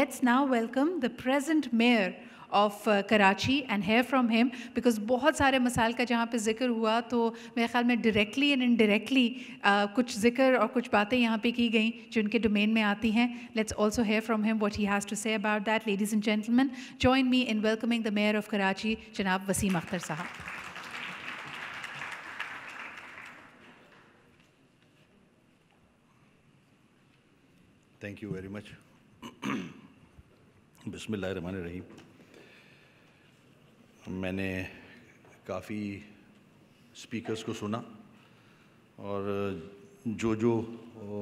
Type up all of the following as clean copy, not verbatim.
Let's now welcome the present mayor of Karachi and hear from him, because بہت سارے مسائل کا جہاں پہ ذکر ہوا تو میرے خیال میں ڈائریکٹلی اینڈ انڈائریکٹلی کچھ ذکر اور کچھ باتیں یہاں پہ کی گئیں جو ان کے ڈومین میں آتی ہیں. Let's also hear from him what he has to say about that. Ladies and gentlemen, join me in welcoming the mayor of Karachi, جناب وسیم اختر صاحب. Thank you very much. بسم اللہ الرحمن الرحیم. میں نے کافی اسپیکرز کو سنا اور جو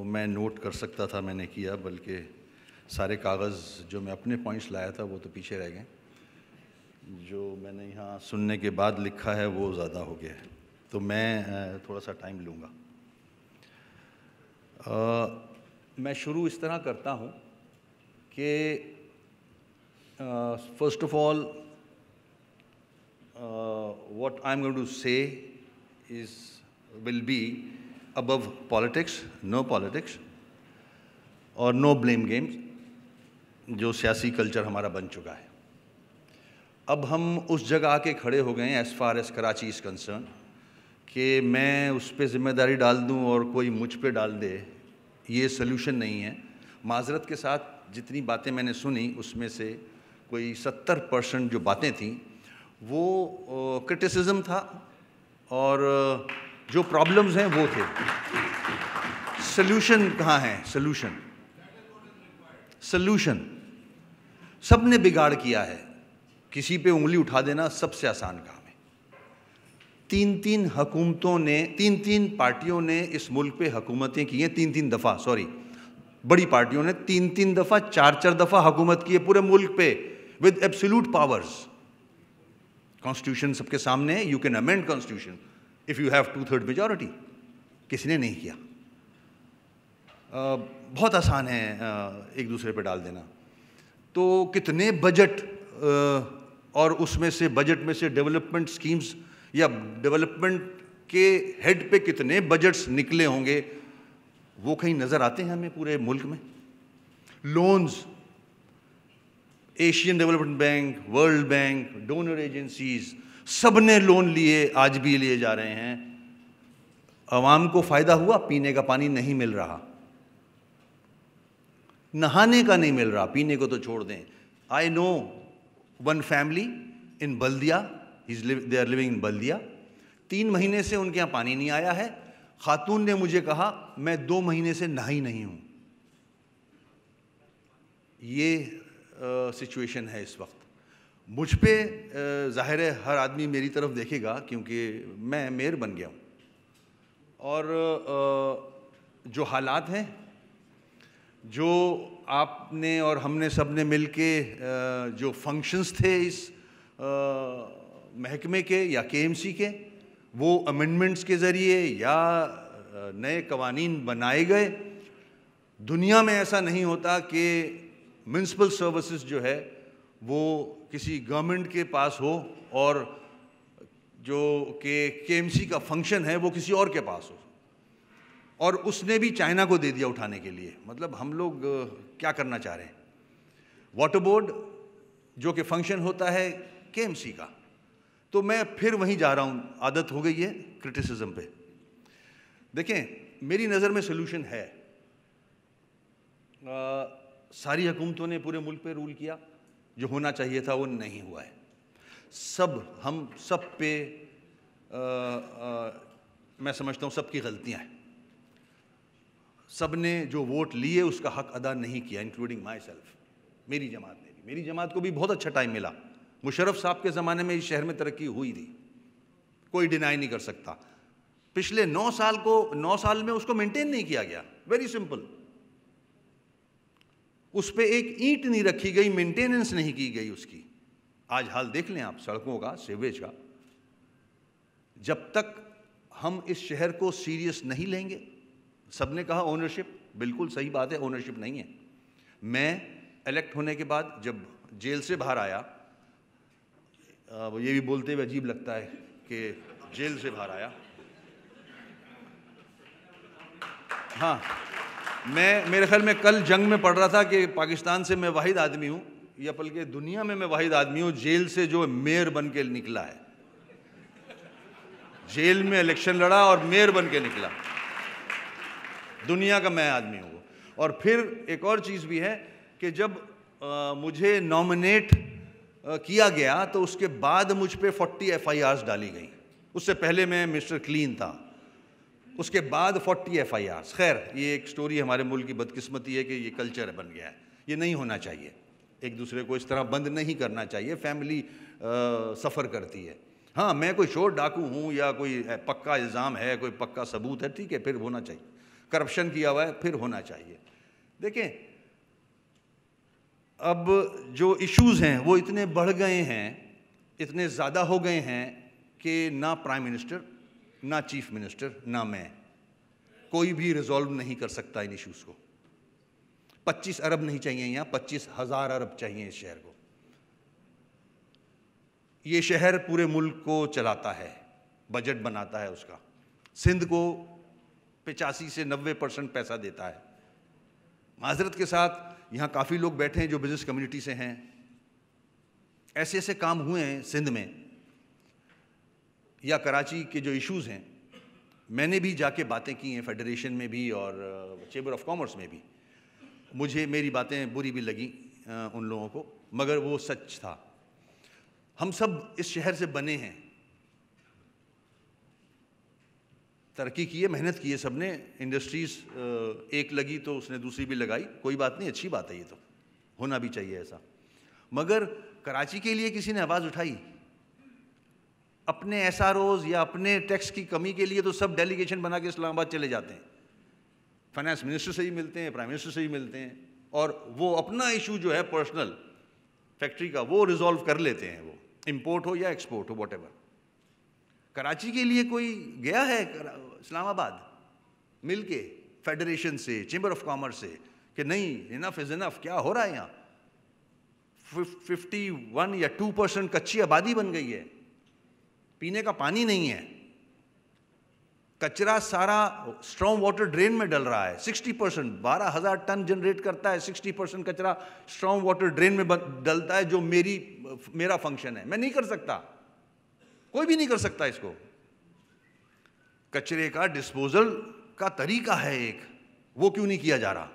میں نوٹ کر سکتا تھا میں نے کیا، بلکہ سارے کاغذ جو میں اپنے پوائنٹس لایا تھا وہ تو پیچھے رہ گئے. جو میں نے یہاں سننے کے بعد لکھا ہے وہ زیادہ ہو گیا ہے، تو میں تھوڑا سا ٹائم لوں گا. میں شروع اس طرح کرتا ہوں کہ first of all what I'm going to say will be above politics, no politics اور no blame games جو سیاسی کلچر ہمارا بن چکا ہے. اب ہم اس جگہ آ کے کھڑے ہو گئے ہیں as far as Karachi is concerned کہ میں اس پہ ذمہ داری ڈال دوں اور کوئی مجھ پہ ڈال دے، یہ سلوشن نہیں ہے. معذرت کے ساتھ جتنی باتیں میں نے سنی اس میں سے کوئی 70% جو باتیں تھیں وہ کرٹیسزم تھا اور جو پرابلمز ہیں وہ تھے. سلوشن کہاں ہے؟ سلوشن سب نے بگاڑ کیا ہے. کسی پہ انگلی اٹھا دینا سب سے آسان کام ہے. تین حکومتوں نے، تین پارٹیوں نے اس ملک پہ حکومتیں کی ہیں، تین دفعہ، بڑی پارٹیوں نے تین دفعہ، چار دفعہ حکومت کی ہے پورے ملک پہ with absolute powers. کانسٹیٹیوشن سب کے سامنے ہے. You can amend constitution if you have 2/3 majority. کسی نے نہیں کیا. بہت آسان ہے ایک دوسرے پہ ڈال دینا. تو کتنے بجٹ اور اس میں سے بجٹ میں سے ڈیولپمنٹ سکیمز یا ڈیولپمنٹ کے ہیڈ پہ کتنے بجٹس نکلے ہوں گے وہ کہیں نظر آتے ہیں ہمیں پورے ملک میں. Loans, Asian Development Bank, World Bank, donor agencies, سب نے لون لیے، آج بھی لیے جا رہے ہیں. عوام کو فائدہ ہوا؟ پینے کا پانی نہیں مل رہا، نہانے کا نہیں مل رہا، پینے کو تو چھوڑ دیں. I know one family in Baldia, they are living in Baldia. 3 مہینے سے ان کے یہاں پانی نہیں آیا ہے. خاتون نے مجھے کہا میں 2 مہینے سے نہائی نہیں ہوں. یہ سچویشن ہے اس وقت. مجھ پہ ظاہر ہے ہر آدمی میری طرف دیکھے گا کیونکہ میں میئر بن گیا ہوں، اور جو حالات ہیں، جو آپ نے اور ہم نے سب نے مل کے جو فنکشنز تھے اس محکمے کے یا KMC کے، وہ امینڈمنٹس کے ذریعے یا نئے قوانین بنائے گئے. دنیا میں ایسا نہیں ہوتا کہ میونسپل سروسز جو ہے وہ کسی گورنمنٹ کے پاس ہو اور جو کہ KMC کا فنکشن ہے وہ کسی اور کے پاس ہو. اور اس نے بھی چائنا کو دے دیا اٹھانے کے لیے. مطلب ہم لوگ کیا کرنا چاہ رہے ہیں؟ واٹر بورڈ جو کہ فنکشن ہوتا ہے KMC کا. تو میں پھر وہیں جا رہا ہوں، عادت ہو گئی ہے کرٹیسزم پہ. دیکھیں میری نظر میں سلوشن ہے. ساری حکومتوں نے پورے ملک پہ رول کیا، جو ہونا چاہیے تھا وہ نہیں ہوا ہے. ہم سب پہ میں سمجھتا ہوں سب کی غلطیاں ہیں. سب نے جو ووٹ لیے اس کا حق ادا نہیں کیا، انکلوڈنگ مائی سیلف. میری جماعت نے بھی، میری جماعت کو بھی بہت اچھا ٹائم ملا. مشرف صاحب کے زمانے میں اس شہر میں ترقی ہوئی تھی، کوئی ڈینائی نہیں کر سکتا. پچھلے 9 سال میں اس کو مینٹین نہیں کیا گیا. Very simple. اس پہ ایک اینٹ نہیں رکھی گئی، مینٹیننس نہیں کی گئی اس کی. آج حال دیکھ لیں آپ سڑکوں کا، سیویج کا. جب تک ہم اس شہر کو سیریس نہیں لیں گے. سب نے کہا اونرشپ، بالکل صحیح بات ہے، اونرشپ نہیں ہے. میں الیکٹ ہونے کے بعد جب جیل سے باہر آیا، یہ بھی بولتے ہوئے عجیب لگتا ہے کہ جیل سے باہر آیا. ہاں میرے خیال میں کل جنگ میں پڑھ رہا تھا کہ پاکستان سے میں واحد آدمی ہوں, یا بلکہ دنیا میں واحد آدمی ہوں جیل سے جو میئر بن کے نکلا ہے. جیل میں الیکشن لڑا اور میئر بن کے نکلا. دنیا کا میں آدمی ہوں. اور پھر ایک اور چیز بھی ہے کہ جب مجھے نامنیٹ کیا گیا تو اس کے بعد مجھ پہ 40 FIRs ڈالی گئیں. اس سے پہلے میں مسٹر کلین تھا, اس کے بعد 40 FIRs. خیر, یہ ایک سٹوری ہمارے ملک کی بدقسمتی ہے کہ یہ کلچر بن گیا ہے. یہ نہیں ہونا چاہیے, ایک دوسرے کو اس طرح بند نہیں کرنا چاہیے. فیملی سفر کرتی ہے. ہاں, میں کوئی چور ڈاکو ہوں یا کوئی پکا الزام ہے, کوئی پکا ثبوت ہے, ٹھیک ہے, پھر ہونا چاہیے. کرپشن کیا ہوا ہے, پھر ہونا چاہیے. دیکھیں, اب جو ایشوز ہیں وہ اتنے بڑھ گئے ہیں, اتنے زیادہ ہو گئے ہیں کہ نہ پرائم منسٹر, نہ چیف منسٹر, نہ میں, کوئی بھی ریزالو نہیں کر سکتا ان ایشوز کو. 25 ارب نہیں چاہیے یہاں, 25,000 ارب چاہیے اس شہر کو. یہ شہر پورے ملک کو چلاتا ہے, بجٹ بناتا ہے اس کا. سندھ کو 85 سے 90% پیسہ دیتا ہے. معذرت کے ساتھ یہاں کافی لوگ بیٹھے ہیں جو بزنس کمیونٹی سے ہیں. ایسے ایسے کام ہوئے ہیں سندھ میں یا کراچی کے جو ایشوز ہیں, میں نے بھی جا کے باتیں کی ہیں فیڈریشن میں بھی اور چیمبر آف کامرس میں بھی. مجھے میری باتیں بری بھی لگیں ان لوگوں کو, مگر وہ سچ تھا. ہم سب اس شہر سے بنے ہیں, ترقی کی ہے, محنت کی ہے سب نے. انڈسٹریز ایک لگی تو اس نے دوسری بھی لگائی, کوئی بات نہیں, اچھی بات ہے, یہ تو ہونا بھی چاہیے ایسا. مگر کراچی کے لیے کسی نے آواز اٹھائی؟ اپنے SROs یا اپنے ٹیکس کی کمی کے لیے تو سب ڈیلیگیشن بنا کے اسلام آباد چلے جاتے ہیں. فائنانس منسٹر سے ہی ملتے ہیں, پرائم منسٹر سے ہی ملتے ہیں, اور وہ اپنا ایشو جو ہے پرسنل فیکٹری کا وہ ریزالو کر لیتے ہیں, وہ امپورٹ ہو یا export who, what ever. Karachi کے لیے کوئی گیا ہے اسلام آباد مل کے فیڈریشن سے, چیمبر آف کامرس سے, کہ نہیں انف از انف, کیا ہو رہا ہے یہاں؟ 51 یا 2% کچی آبادی بن گئی ہے, پینے کا پانی نہیں ہے, کچرا سارا اسٹرانگ واٹر ڈرین میں ڈل رہا ہے. 60%, 12,000 ٹن جنریٹ کرتا ہے, 60% کچرا اسٹرانگ واٹر ڈرین میں ڈلتا ہے, جو میرا فنکشن ہے. میں نہیں کر سکتا, کوئی بھی نہیں کر سکتا اس کو. کچرے کا ڈسپوزل کا طریقہ ہے ایک, وہ کیوں نہیں کیا جا رہا؟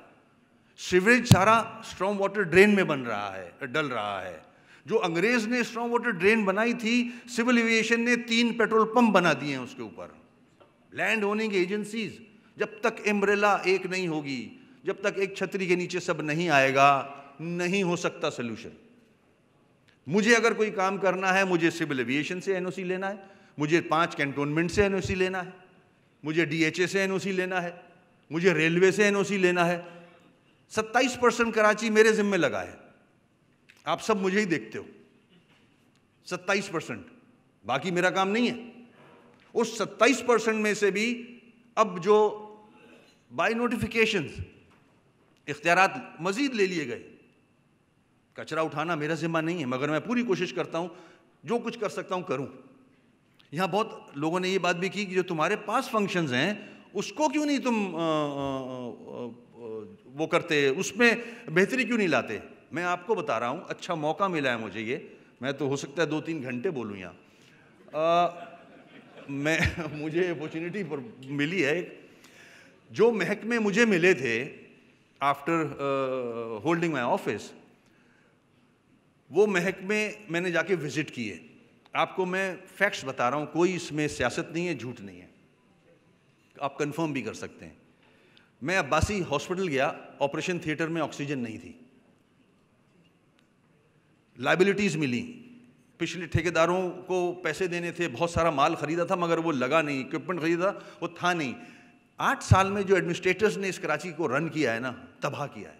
سیوریج سارا اسٹرانگ واٹر ڈرین میں بن رہا ہے, ڈل رہا ہے. جو انگریز نے اسٹرانگ واٹر ڈرین بنائی تھی, سول ایویشن نے 3 پیٹرول پمپ بنا دیے ہیں اس کے اوپر. لینڈ اوننگ ایجنسیز, جب تک امبریلا ایک نہیں ہوگی, جب تک ایک چھتری کے نیچے سب نہیں آئے گا, نہیں ہو سکتا سلوشن. مجھے اگر کوئی کام کرنا ہے, مجھے سول ایویشن سے NOC لینا ہے, مجھے 5 کینٹونمنٹ سے NOC لینا ہے, مجھے DHA سے NOC لینا ہے, مجھے ریلوے سے NOC لینا ہے. 27% کراچی میرے ذمہ لگا ہے, آپ سب مجھے ہی دیکھتے ہو. 27%, باقی میرا کام نہیں ہے. اس 27% میں سے بھی اب جو بائی نوٹیفیکیشنز اختیارات مزید لے لیے گئے. کچرا اٹھانا میرا ذمہ نہیں ہے, مگر میں پوری کوشش کرتا ہوں, جو کچھ کر سکتا ہوں کروں. یہاں بہت لوگوں نے یہ بات بھی کی کہ جو تمہارے پاس فنکشنز ہیں اس کو کیوں نہیں تم وہ کرتے, اس میں بہتری کیوں نہیں لاتے. میں آپ کو بتا رہا ہوں, اچھا موقع ملا ہے مجھے یہ, میں تو ہو سکتا ہے 2-3 گھنٹے بولوں یہاں. مجھے اپورچونٹی ملی ہے. جو محکمے مجھے ملے تھے آفٹر ہولڈنگ مائی آفس, وہ محکمے میں نے جا کے وزٹ کیے. آپ کو میں فیکٹس بتا رہا ہوں, کوئی اس میں سیاست نہیں ہے, جھوٹ نہیں ہے, آپ کنفرم بھی کر سکتے ہیں. میں عباسی ہاسپٹل گیا, آپریشن تھیٹر میں آکسیجن نہیں تھی. لائبلٹیز ملی, پچھلے ٹھیکیداروں کو پیسے دینے تھے, بہت سارا مال خریدا تھا مگر وہ لگا نہیں, اکوپمنٹ خریدا وہ تھا نہیں. 8 سال میں جو ایڈمنسٹریٹرز نے اس کراچی کو رن کیا ہے نا, تباہ کیا ہے.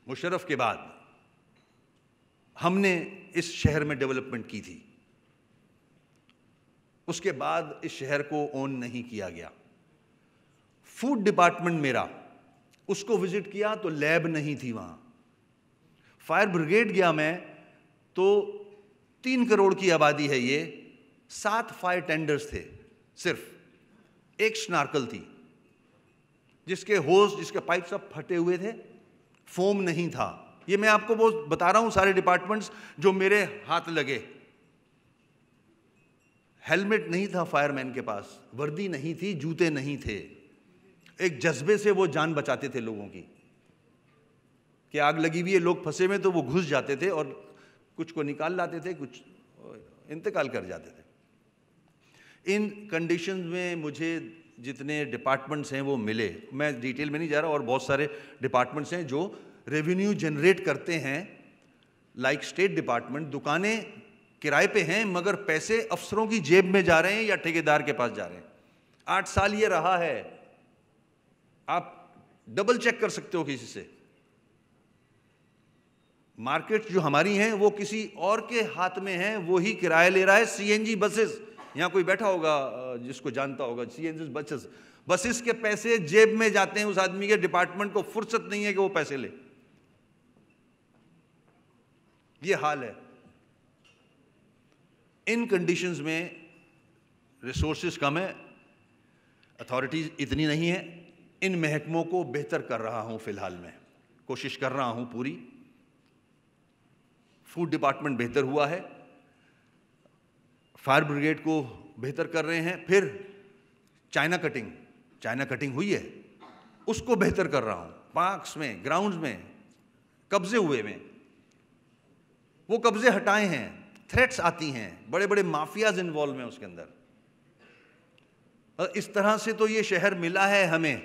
مشرف کے بعد ہم نے اس شہر میں ڈیولپمنٹ کی تھی, اس کے بعد اس شہر کو اون نہیں کیا گیا. فوڈ ڈپارٹمنٹ میرا, اس کو وزٹ کیا تو لیب نہیں تھی وہاں. فائر بریگیڈ گیا میں تو 3 کروڑ کی آبادی ہے یہ, 7 فائر ٹینڈرز تھے, صرف 1 سنارکل تھی. جس کے ہوز, جس کے پائپ سب پھٹے ہوئے تھے, فوم نہیں تھا. یہ میں آپ کو وہ بتا رہا ہوں سارے ڈپارٹمنٹس جو میرے ہاتھ لگے. ہیلمٹ نہیں تھا فائر مین کے پاس, وردی نہیں تھی, جوتے نہیں تھے. ایک جذبے سے وہ جان بچاتے تھے لوگوں کی, کہ آگ لگی ہوئی ہے, لوگ پھنسے ہوئے, تو وہ گھس جاتے تھے اور کچھ کو نکال لاتے تھے, کچھ انتقال کر جاتے تھے. ان کنڈیشنز میں مجھے جتنے ڈپارٹمنٹس ہیں وہ ملے, میں ڈیٹیل میں نہیں جا رہا, اور بہت سارے ڈپارٹمنٹس ہیں جو ریونیو جنریٹ کرتے ہیں, لائک اسٹیٹ ڈپارٹمنٹ. دکانیں کرائے پہ ہیں مگر پیسے افسروں کی جیب میں جا رہے ہیں یا ٹھیکیدار کے پاس جا رہے ہیں. 8 سال یہ رہا ہے, آپ ڈبل چیک کر سکتے ہو کسی سے. مارکیٹ جو ہماری ہیں وہ کسی اور کے ہاتھ میں ہیں, وہی کرایہ لے رہا ہے. سی این جی بسز, یہاں کوئی بیٹھا ہوگا جس کو جانتا ہوگا, سی این جی بسز کے پیسے جیب میں جاتے ہیں اس آدمی کے, ڈپارٹمنٹ کو فرصت نہیں ہے کہ وہ پیسے لے. یہ حال ہے. ان کنڈیشنز میں ریسورسز کم ہے, اتھارٹیز اتنی نہیں ہے. ان محکموں کو بہتر کر رہا ہوں فی الحال, میں کوشش کر رہا ہوں پوری. فوڈ ڈپارٹمنٹ بہتر ہوا ہے, فائر بریگیڈ کو بہتر کر رہے ہیں. پھر چائنا کٹنگ ہوئی ہے, اس کو بہتر کر رہا ہوں. پارکس میں, گراؤنڈز میں قبضے ہوئے میں, وہ قبضے ہٹائے ہیں. تھریٹس آتی ہیں, بڑے بڑے مافیاز انوالو ہیں اس کے اندر. اس طرح سے تو یہ شہر ملا ہے ہمیں.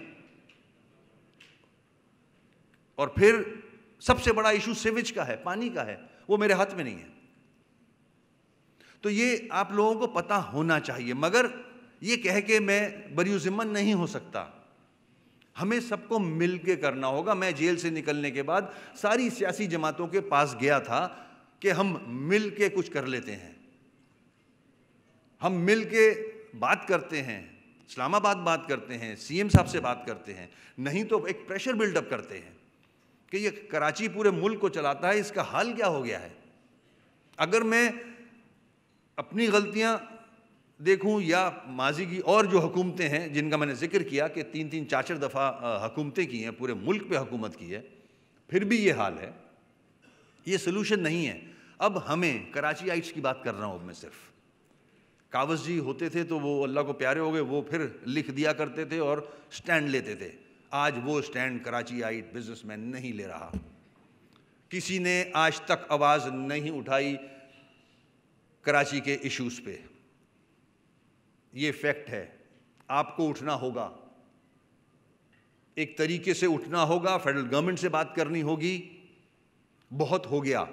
اور پھر سب سے بڑا ایشو سیویج کا ہے, پانی کا ہے, وہ میرے ہاتھ میں نہیں ہے. تو یہ آپ لوگوں کو پتہ ہونا چاہیے, مگر یہ کہہ کے میں بری ذمہ نہیں ہو سکتا. ہمیں سب کو مل کے کرنا ہوگا. میں جیل سے نکلنے کے بعد ساری سیاسی جماعتوں کے پاس گیا تھا کہ ہم مل کے کچھ کر لیتے ہیں, ہم مل کے بات کرتے ہیں, اسلام آباد بات کرتے ہیں, سی ایم صاحب سے بات کرتے ہیں, نہیں تو ایک پریشر بلڈ اپ کرتے ہیں کہ یہ کراچی پورے ملک کو چلاتا ہے, اس کا حال کیا ہو گیا ہے. اگر میں اپنی غلطیاں دیکھوں یا ماضی کی اور جو حکومتیں ہیں جن کا میں نے ذکر کیا کہ 3 4 دفعہ حکومتیں کی ہیں, پورے ملک پہ حکومت کی ہے, پھر بھی یہ حال ہے, یہ سلوشن نہیں ہے. اب ہمیں کراچی آئٹس کی بات کر رہا ہوں. اب میں صرف کاوس جی ہوتے تھے تو وہ اللہ کو پیارے ہو گئے, وہ پھر لکھ دیا کرتے تھے اور سٹینڈ لیتے تھے. آج وہ سٹینڈ کراچی آئٹ بزنس مین نہیں لے رہا. کسی نے آج تک آواز نہیں اٹھائی کراچی کے ایشوز پہ. یہ فیکٹ ہے. آپ کو اٹھنا ہوگا, ایک طریقے سے اٹھنا ہوگا, فیڈرل گورنمنٹ سے بات کرنی ہوگی. بہت ہو گیا.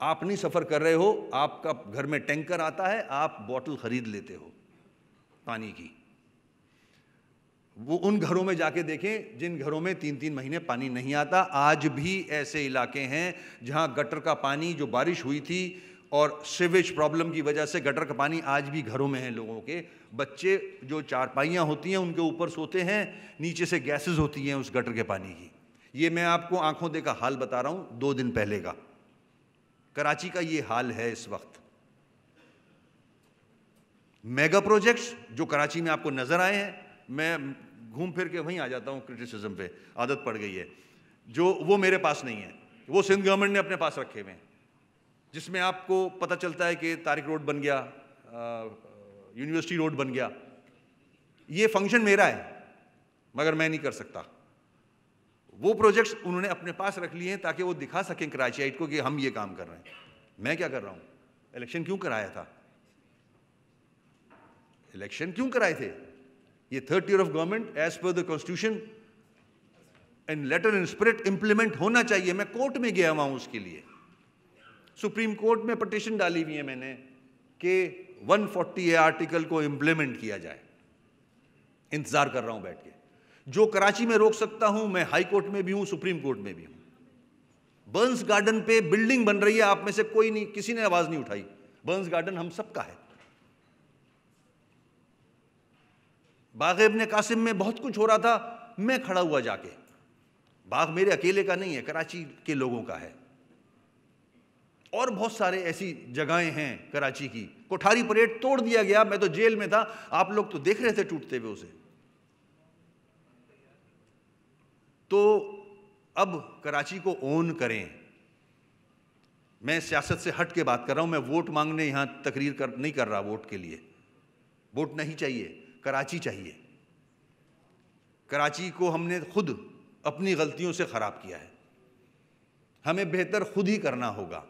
آپ نہیں سفر کر رہے ہو, آپ کا گھر میں ٹینکر آتا ہے, آپ بوٹل خرید لیتے ہو پانی کی. وہ ان گھروں میں جا کے دیکھیں جن گھروں میں 3 مہینے پانی نہیں آتا. آج بھی ایسے علاقے ہیں جہاں گٹر کا پانی, جو بارش ہوئی تھی اور سیویج پرابلم کی وجہ سے گٹر کا پانی آج بھی گھروں میں ہے لوگوں کے. بچے جو چارپائیاں ہوتی ہیں ان کے اوپر سوتے ہیں, نیچے سے گیسز ہوتی ہیں اس گٹر کے پانی کی. یہ میں آپ کو آنکھوں دیکھا حال بتا رہا ہوں 2 دن پہلے کا. کراچی کا یہ حال ہے اس وقت. میگا پروجیکٹس جو کراچی میں آپ کو نظر آئے ہیں, میں گھوم پھر کے وہیں آ جاتا ہوں, کرٹیسزم پہ عادت پڑ گئی ہے, جو وہ میرے پاس نہیں ہے, وہ سندھ گورنمنٹ نے اپنے پاس رکھے ہوئے ہیں, جس میں آپ کو پتہ چلتا ہے کہ طارق روڈ بن گیا, یونیورسٹی روڈ بن گیا. یہ فنکشن میرا ہے مگر میں نہیں کر سکتا. وہ پروجیکٹس انہوں نے اپنے پاس رکھ لیے ہیں تاکہ وہ دکھا سکیں کراچی آئٹ کو کہ ہم یہ کام کر رہے ہیں. میں کیا کر رہا ہوں؟ الیکشن کیوں کرایا تھا؟ الیکشن کیوں کرائے تھے؟ یہ 3rd year of government as per the constitution and later and spirit implement ہونا چاہیے. میں کورٹ میں گیا ہوا ہوں اس کے لیے. سپریم کورٹ میں پٹیشن ڈالی ہوئی ہے میں نے کہ 140A آرٹیکل کو امپلیمنٹ کیا جائے. انتظار کر رہا ہوں بیٹھ کے. جو کراچی میں روک سکتا ہوں, میں ہائی کورٹ میں بھی ہوں, سپریم کورٹ میں بھی ہوں. برنس گارڈن پہ بلڈنگ بن رہی ہے, آپ میں سے کوئی نہیں, کسی نے آواز نہیں اٹھائی. برنس گارڈن ہم سب کا ہے. باغ ابن قاسم میں بہت کچھ ہو رہا تھا, میں کھڑا ہوا جا کے. باغ میرے اکیلے کا نہیں ہے, کراچی کے لوگوں کا ہے. اور بہت سارے ایسی جگہیں ہیں کراچی کی. کوٹھاری پریڈ توڑ دیا گیا, میں تو جیل میں تھا, آپ لوگ تو دیکھ رہے تھے ٹوٹتے ہوئے اسے. تو اب کراچی کو اون کریں. میں سیاست سے ہٹ کے بات کر رہا ہوں, میں ووٹ مانگنے یہاں تقریر نہیں کر رہا. ووٹ کے لیے ووٹ نہیں چاہیے, کراچی چاہیے. کراچی کو ہم نے خود اپنی غلطیوں سے خراب کیا ہے, ہمیں بہتر خود ہی کرنا ہوگا.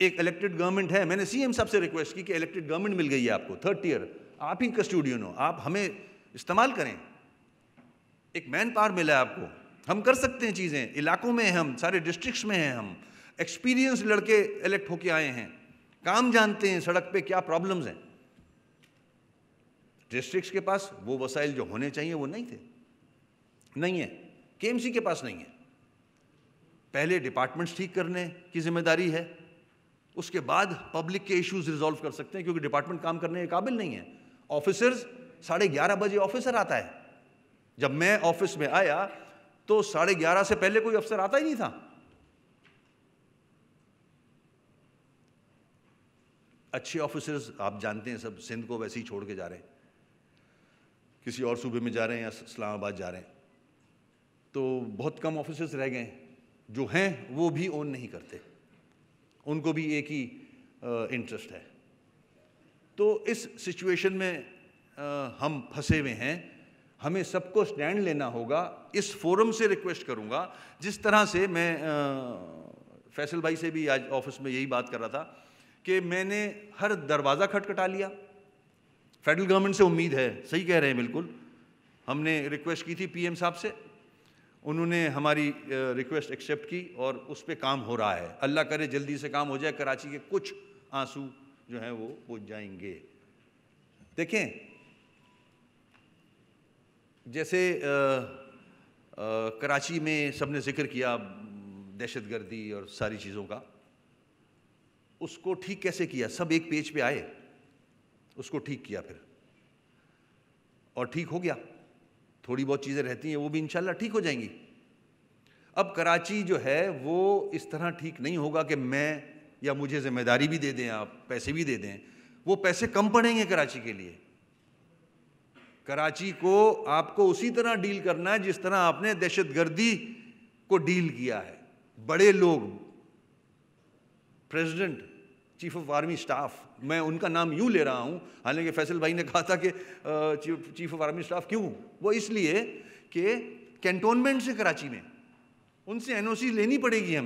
ایک الیکٹڈ گورنمنٹ ہے, میں نے سی ایم صاحب سے ریکویسٹ کی کہ الیکٹڈ گورنمنٹ مل گئی ہے آپ کو, 3rd tier, آپ ہی کسٹوڈین ہو, آپ ہمیں استعمال کریں. ایک مین پاور ملا ہے آپ کو, ہم کر سکتے ہیں چیزیں. علاقوں میں ہیں, ہم سارے ڈسٹرکٹس میں ہیں, ہم ایکسپیرینس لڑکے الیکٹ ہو کے آئے ہیں, کام جانتے ہیں, سڑک پہ کیا پرابلمز ہیں. ڈسٹرکٹس کے پاس وہ وسائل جو ہونے چاہیے وہ نہیں ہے. کے ایم سی کے پاس نہیں ہے. پہلے ڈپارٹمنٹس ٹھیک کرنے کی ذمہ داری ہے, اس کے بعد پبلک کے ایشوز ریزالو کر سکتے ہیں, کیونکہ ڈپارٹمنٹ کام کرنے کے قابل نہیں ہے. آفیسرز 11:30 بجے آفیسر آتا ہے. جب میں آفس میں آیا تو 11:30 سے پہلے کوئی افسر آتا ہی نہیں تھا. اچھے آفیسرز آپ جانتے ہیں سب سندھ کو ویسے ہی چھوڑ کے جا رہے ہیں, کسی اور صوبے میں جا رہے ہیں یا اسلام آباد جا رہے ہیں. تو بہت کم آفیسرز رہ گئے ہیں, جو ہیں وہ بھی اون نہیں کرتے, ان کو بھی ایک ہی انٹرسٹ ہے. تو اس سچویشن میں ہم پھنسے ہوئے ہیں. ہمیں سب کو سٹینڈ لینا ہوگا. اس فورم سے ریکویسٹ کروں گا, جس طرح سے میں فیصل بھائی سے بھی آج آفس میں یہی بات کر رہا تھا کہ میں نے ہر دروازہ کھٹکھٹا لیا. فیڈرل گورنمنٹ سے امید ہے, صحیح کہہ رہے ہیں بالکل. ہم نے ریکویسٹ کی تھی پی ایم صاحب سے, انہوں نے ہماری ریکویسٹ ایکسیپٹ کی اور اس پہ کام ہو رہا ہے. اللہ کرے جلدی سے کام ہو جائے, کراچی کے کچھ آنسو جو ہیں وہ پوچھ جائیں گے. دیکھیں جیسے کراچی میں سب نے ذکر کیا دہشت گردی اور ساری چیزوں کا, اس کو ٹھیک کیسے کیا؟ سب ایک پیج پہ آئے, اس کو ٹھیک کیا پھر, اور ٹھیک ہو گیا. تھوڑی بہت چیزیں رہتی ہیں وہ بھی انشاءاللہ ٹھیک ہو جائیں گی. اب کراچی جو ہے وہ اس طرح ٹھیک نہیں ہوگا کہ میں یا مجھے ذمہ داری بھی دے دیں, آپ پیسے بھی دے دیں, وہ پیسے کم پڑیں گے کراچی کے لیے. کراچی کو آپ کو اسی طرح ڈیل کرنا ہے جس طرح آپ نے دہشت گردی کو ڈیل کیا ہے. بڑے لوگ, president, chief of army staff, میں ان کا نام یوں لے رہا ہوں, حالانکہ فیصل بھائی نے کہا تھا کہ چیف آف آرمی اسٹاف کیوں, وہ اس لیے کہ کینٹونمنٹ سے کراچی میں ان سے این او سی لینی پڑے گی.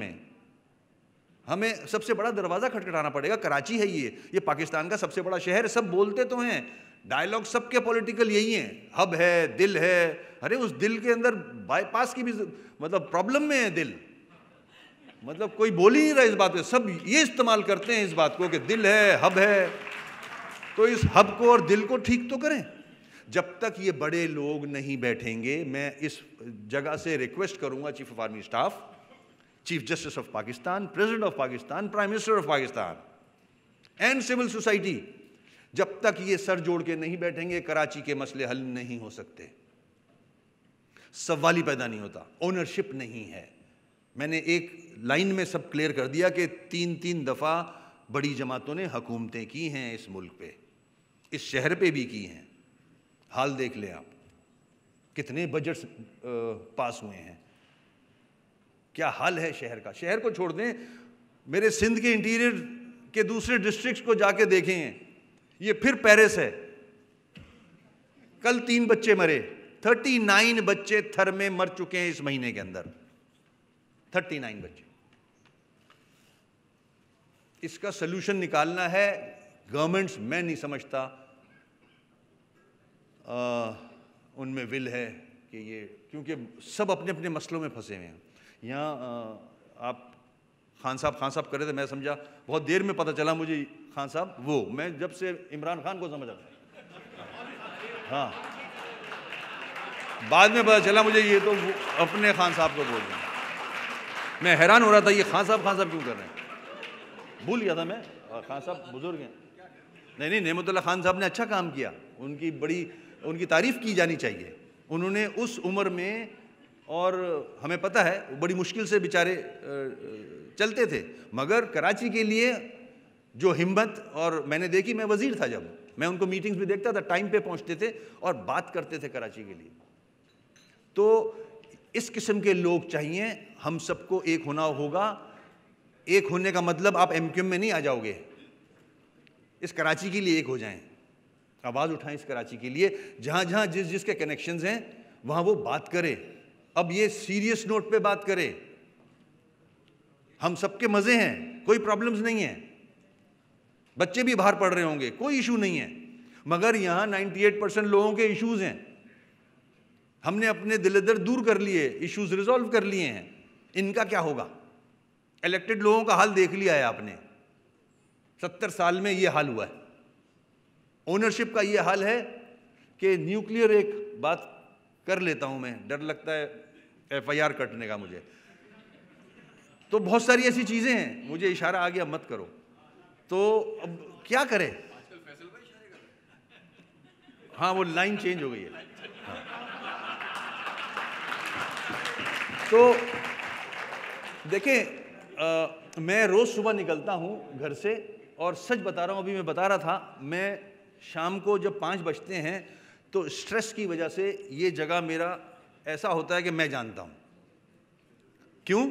ہمیں سب سے بڑا دروازہ کھٹکھٹانا پڑے گا. کراچی ہے یہ پاکستان کا سب سے بڑا شہر. سب بولتے تو ہیں, ڈائیلاگ سب کے پولیٹیکل یہی ہیں, ہب ہے, دل ہے. ارے اس دل کے اندر بائی پاس کی بھی مطلب پرابلم میں ہے دل, مطلب کوئی بول ہی نہیں رہا اس بات پہ. سب یہ استعمال کرتے ہیں اس بات کو کہ دل ہے, ہب ہے. تو اس ہب کو اور دل کو ٹھیک تو کریں. جب تک یہ بڑے لوگ نہیں بیٹھیں گے, میں اس جگہ سے ریکویسٹ کروں گا chief of army staff, chief justice of Pakistan, president of Pakistan, prime minister of Pakistan and civil society, جب تک یہ سر جوڑ کے نہیں بیٹھیں گے کراچی کے مسئلے حل نہیں ہو سکتے. سوال ہی پیدا نہیں ہوتا, اونرشپ نہیں ہے. میں نے ایک لائن میں سب کلیئر کر دیا کہ 3 دفعہ بڑی جماعتوں نے حکومتیں کی ہیں اس ملک پہ, اس شہر پہ بھی کی ہیں. حال دیکھ لیں آپ, کتنے بجٹس پاس ہوئے ہیں, کیا حال ہے شہر کا. شہر کو چھوڑ دیں, میرے سندھ کے انٹیریئر کے دوسرے ڈسٹرکٹس کو جا کے دیکھیں, یہ پھر پیرس ہے. کل 3 بچے مرے, 39 بچے تھر میں مر چکے ہیں اس مہینے کے اندر, 39 بچے. اس کا سلوشن نکالنا ہے گورنمنٹس. میں نہیں سمجھتا ان میں ول ہے کہ یہ, کیونکہ سب اپنے اپنے مسئلوں میں پھنسے ہوئے ہیں. یہاں آپ خان صاحب کر رہے تھے, میں سمجھا بہت دیر میں پتہ چلا مجھے خان صاحب, وہ میں جب سے عمران خان کو سمجھا تھا, ہاں بعد میں پتہ چلا مجھے یہ تو اپنے خان صاحب کو بول رہے ہیں. میں حیران ہو رہا تھا یہ خان صاحب کیوں کر رہے ہیں, بھول گیا تھا میں. خان صاحب بزرگ ہیں. نہیں, نعمت اللہ خان صاحب نے اچھا کام کیا, ان کی تعریف کی جانی چاہیے. انہوں نے اس عمر میں, اور ہمیں پتہ ہے بڑی مشکل سے بیچارے چلتے تھے, مگر کراچی کے لیے جو ہمت, اور میں نے دیکھی, میں وزیر تھا جب, میں ان کو میٹنگز بھی دیکھتا تھا, ٹائم پہ پہنچتے تھے اور بات کرتے تھے کراچی کے لیے. تو اس قسم کے لوگ چاہیے. ہم سب کو ایک ہونا ہوگا. ایک ہونے کا مطلب آپ ایم کیو ایم میں نہیں آ جاؤ گے. اس کراچی کے لیے ایک ہو جائیں, آواز اٹھائیں اس کراچی کے لیے. جہاں جہاں جس کے کنیکشنز ہیں وہاں وہ بات کرے. اب یہ سیریس نوٹ پہ بات کرے. ہم سب کے مزے ہیں, کوئی پرابلمز نہیں ہیں. بچے بھی باہر پڑھ رہے ہوں گے, کوئی ایشو نہیں ہے. مگر یہاں 98% لوگوں کے ایشوز ہیں. ہم نے اپنے دل درد دور کر لیے, ایشوز ریزالو کر لیے ہیں. ان کا کیا ہوگا؟ الیکٹڈ لوگوں کا حال دیکھ لیا ہے آپ نے. 70 سال میں یہ حال ہوا ہے. اونرشپ کا یہ حال ہے کہ نیوکلیئر, ایک بات کر لیتا ہوں میں, ڈر لگتا ہے FIR کٹنے کا مجھے. تو بہت ساری ایسی چیزیں ہیں, مجھے اشارہ آ گیا مت کرو. تو اب کیا کرے؟ ہاں وہ لائن چینج ہو گئی ہے. تو دیکھیں, میں روز صبح نکلتا ہوں گھر سے, اور سچ بتا رہا ہوں, ابھی میں بتا رہا تھا, میں شام کو جب 5 بجتے ہیں تو سٹریس کی وجہ سے یہ جگہ میرا ایسا ہوتا ہے کہ میں جانتا ہوں کیوں.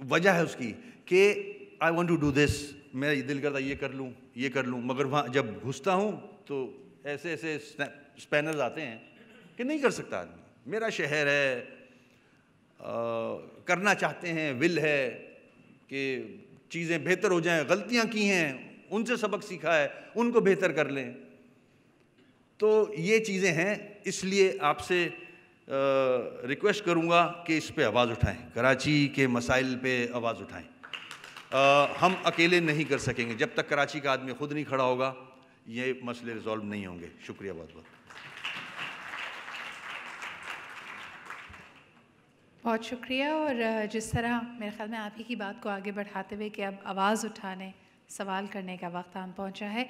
وجہ ہے اس کی کہ I want to do this, میرا دل کرتا یہ کر لوں یہ کر لوں, مگر وہاں جب گھستا ہوں تو ایسے ایسے اسپینرز آتے ہیں کہ نہیں کر سکتا آدمی. میرا شہر ہے, کرنا چاہتے ہیں, ول ہے کہ چیزیں بہتر ہو جائیں. غلطیاں کی ہیں, ان سے سبق سیکھا ہے, ان کو بہتر کر لیں. تو یہ چیزیں ہیں. اس لیے آپ سے ریکویسٹ کروں گا کہ اس پہ آواز اٹھائیں, کراچی کے مسائل پہ آواز اٹھائیں. ہم اکیلے نہیں کر سکیں گے. جب تک کراچی کا آدمی خود نہیں کھڑا ہوگا یہ مسئلے ریزالو نہیں ہوں گے. شکریہ بہت بہت. بہت شکریہ. اور جس طرح میرے خیال میں آپ ہی کی بات کو آگے بڑھاتے ہوئے کہ اب آواز اٹھانے, سوال کرنے کا وقت آن پہنچا ہے.